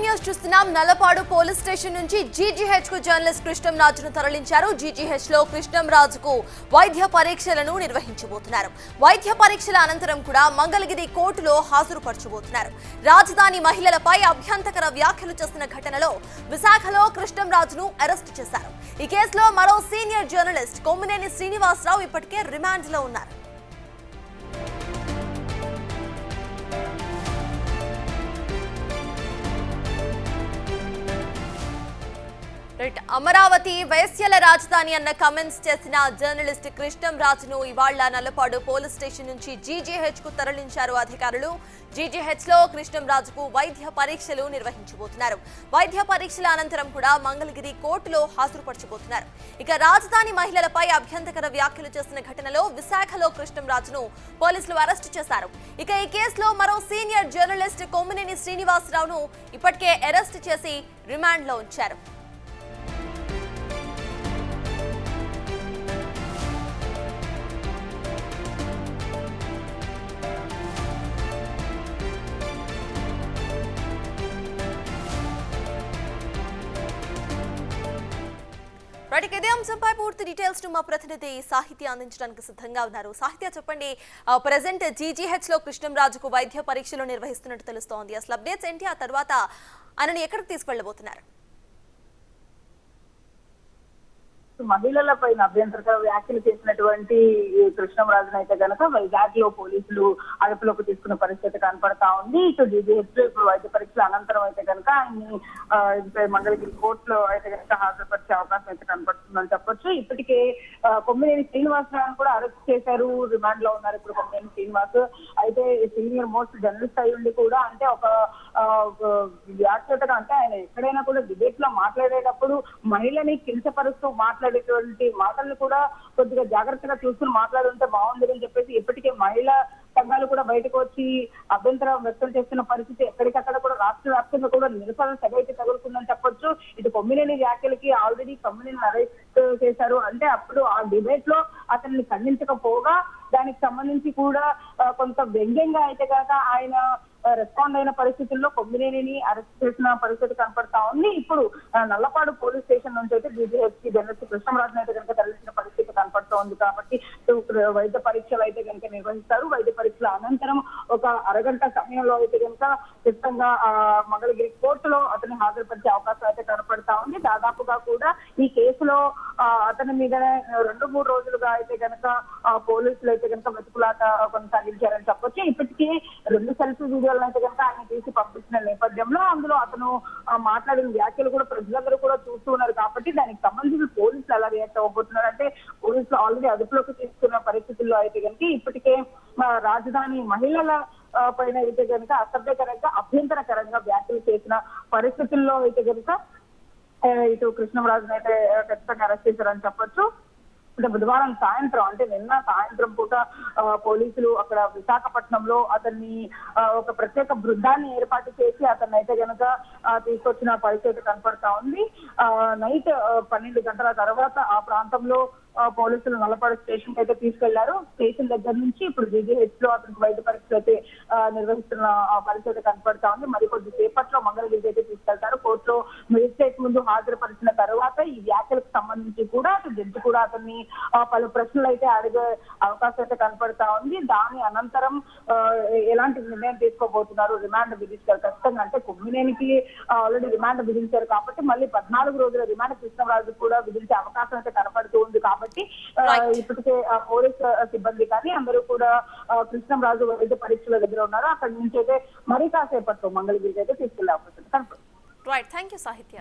News చూస్తున్నాం. Nallapadu police station నుంచి GGH కు జర్నలిస్ట్ కృష్ణంరాజును తరలించారు. జీజీహెచ్ లో కృష్ణంరాజుకు వైద్య పరీక్షలను నిర్వహించబోతున్నారు. వైద్య పరీక్షల అనంతరం కూడా మంగళగిరి కోర్టులో హాజరుపరచబోతున్నారు. రాజధాని మహిళలపై అభ్యంతకర వ్యాఖ్యలు చేసిన ఘటనలో విశాఖలో కృష్ణంరాజును అరెస్టు చేశారు. ఈ కేసులో మరో సీనియర్ జర్నలిస్ట్ కొమ్మినేని శ్రీనివాసరావు ఇప్పటికే రిమాండ్ లో ఉన్నారు. అమరావతి వేశ్యల రాజధాని అన్న కామెంట్స్ చేసిన జర్నలిస్ట్ కృష్ణంరాజును ఇవాళ నల్లపాడు పోలీస్ స్టేషన్ నుంచి జీజీహెచ్ కు తరలించారు అధికారులు. జీజీహెచ్ లో కృష్ణంరాజుకు వైద్య పరీక్షలు నిర్వహించబోతున్నారు. వైద్య పరీక్షల అనంతరం కూడా మంగళగిరి కోర్టులో హాజరుపరచబోతున్నారు. ఇక రాజధాని మహిళలపై అభ్యంతకర వ్యాఖ్యలు చేసిన ఘటనలో విశాఖలో కృష్ణంరాజును పోలీసులు అరెస్టు చేశారు. ఇక ఈ కేసులో మరో సీనియర్ జర్నలిస్ట్ కొమ్మినేని శ్రీనివాసరావును ఇప్పటికే అరెస్టు చేసి రిమాండ్ లో ఉంచారు. ఇదే అంశంపై పూర్తి డీటెయిల్స్ మా ప్రతినిధి సాహిత్య అందించడానికి సిద్ధంగా ఉన్నారు. సాహిత్య, చెప్పండి, ప్రెసెంట్ జీజీహెచ్ లో కృష్ణంరాజుకు వైద్య పరీక్షలు నిర్వహిస్తున్నట్టు తెలుస్తోంది. అసలు అప్డేట్స్ ఏంటి? ఆ తర్వాత ఆయనను ఎక్కడికి తీసుకెళ్లబోతున్నారు? మహిళల పైన అభ్యంతరకర వ్యాఖ్యలు చేసినటువంటి కృష్ణంరాజును అయితే గనక వైజాగ్ లో పోలీసులు అదుపులోకి తీసుకున్న పరిస్థితి కనపడతా ఉంది. ఇటు జీజీహెచ్ లో ఇప్పుడు వైద్య పరీక్షల అనంతరం అయితే కనుక ఆయన్ని మంగళగిరి కోర్టులో అయితే కనుక హాజరుపరిచే అవకాశం అయితే కనపడుతుందని చెప్పొచ్చు. ఇప్పటికే కొమ్మినేని శ్రీనివాసరావు కూడా అరెస్ట్ చేశారు, రిమాండ్ లో ఉన్నారు ఇప్పుడు కొమ్మినేని శ్రీనివాస్. అయితే సీనియర్ మోస్ట్ జర్నలిస్ట్ అయి ఉండి కూడా అంటే ఒక వ్యాఖ్యతగా అంటే ఆయన ఎక్కడైనా కూడా డిబేట్ లో మాట్లాడేటప్పుడు మహిళని కించపరుస్తూ మాట్లాడేటువంటి మాటలను కూడా కొద్దిగా జాగ్రత్తగా చూసుకుని మాట్లాడుంటే బాగుండదని చెప్పేసి ఇప్పటికే మహిళా సంఘాలు కూడా బయటకు వచ్చి అభ్యంతరం వ్యక్తం చేస్తున్న పరిస్థితి. ఎక్కడికక్కడ కూడా రాష్ట్ర వ్యాప్తంగా కూడా నిరసన సభ అయితే తగులుతుందని చెప్పొచ్చు. ఇటు కొమ్మినేని వ్యాఖ్యలకి ఆల్రెడీ కొమ్మినేని అరెస్ట్ చేశారు. అంటే అప్పుడు ఆ డిబేట్ లో అతన్ని ఖండించకపోగా దానికి సంబంధించి కూడా కొంత వ్యంగ్యంగా అయితే కనుక ఆయన రెస్పాండ్ అయిన పరిస్థితుల్లో కొమ్మినేనిని అరెస్ట్ చేసిన పరిస్థితి కనపడతా ఉంది. ఇప్పుడు నల్లపాడు పోలీస్ స్టేషన్ నుంచి అయితే జీజీహెచ్ కి జర్నలిస్ట్ కృష్ణంరాజును అయితే కనుక తరలించిన పరిస్థితి కనపడుతూ ఉంది. కాబట్టి వైద్య పరీక్షలు అయితే కనుక నిర్వహిస్తారు. వైద్య పరీక్షల అనంతరం ఒక అరగంట సమయంలో అయితే కనుక ఖచ్చితంగా మంగళగిరి కోర్టులో అతన్ని హాజరుపరిచే అవకాశం అయితే కనపడతా ఉంది. దాదాపుగా కూడా ఈ కేసులో అతని మీద 2-3 రోజులుగా అయితే కనుక పోలీసులు అయితే కనుక వెతుకులాట కొనసాగించారని చెప్పొచ్చు. ఇప్పటికీ 2 సెల్ఫీ వీడియోలను అయితే కనుక ఆయన తీసి పంపించిన నేపథ్యంలో అందులో అతను మాట్లాడిన వ్యాఖ్యలు కూడా ప్రజలందరూ కూడా చూస్తూ ఉన్నారు. కాబట్టి దానికి సంబంధించి పోలీసులు ఎలా రియాక్ట్ అవ్వబోతున్నారు అంటే పోలీసులు ఆల్రెడీ అదుపులోకి తీసుకున్న పరిస్థితుల్లో అయితే కనుక ఇప్పటికే రాజధాని మహిళల పైన అయితే కనుక అసభ్యకరంగా అభ్యంతరకరంగా వ్యాఖ్యలు చేసిన పరిస్థితుల్లో అయితే కనుక ఇటు కృష్ణంరాజును అయితే ఖచ్చితంగా అరెస్ట్ చేశారని చెప్పొచ్చు. అంటే బుధవారం సాయంత్రం అంటే నిన్న సాయంత్రం పూట పోలీసులు అక్కడ విశాఖపట్నంలో అతన్ని ఒక ప్రత్యేక బృందాన్ని ఏర్పాటు చేసి అతన్ని అయితే కనుక తీసుకొచ్చిన పరిస్థితి కనపడతా ఉంది. నైట్ 12 గంటల తర్వాత ఆ ప్రాంతంలో పోలీసులు నల్లపాడు స్టేషన్ కి అయితే తీసుకెళ్లారు. స్టేషన్ దగ్గర నుంచి ఇప్పుడు జీజీహెచ్ లో అతనికి వైద్య పరీక్షలు అయితే నిర్వహిస్తున్న పరిస్థితి కనపడతా ఉంది. మరికొద్ది సేపట్లో మంగళగిరికి అయితే తీసుకెళ్తారు. కోర్టులో మెజిస్ట్రేట్ ముందు హాజరుపరిచిన తర్వాత ఈ వ్యాఖ్యలకు సంబంధించి కూడా అటు జడ్జి కూడా అతన్ని పలు ప్రశ్నలు అయితే అడిగే అవకాశం అయితే కనపడతా ఉంది. దాని అనంతరం ఎలాంటి నిర్ణయం తీసుకోబోతున్నారు, రిమాండ్ విధిస్తారు ఖచ్చితంగా. అంటే కొమ్మినేనికి ఆల్రెడీ రిమాండ్ విధించారు కాబట్టి మళ్ళీ 14 రోజుల రిమాండ్ కృష్ణంరాజు కూడా విధించే అవకాశం అయితే కనపడుతూ ఉంది. కాబట్టి ఇప్పటికే పోలీస్ సిబ్బంది కానీ అందరూ కూడా కృష్ణంరాజు వైద్య పరీక్షల దగ్గర ఉన్నారు. అక్కడి నుంచి అయితే మరి కాసేపట్లో మంగళగిరికి అయితే తీసుకెళ్లే అవకాశం కనపడుతుంది. థ్యాంక్ యూ సాహిత్య.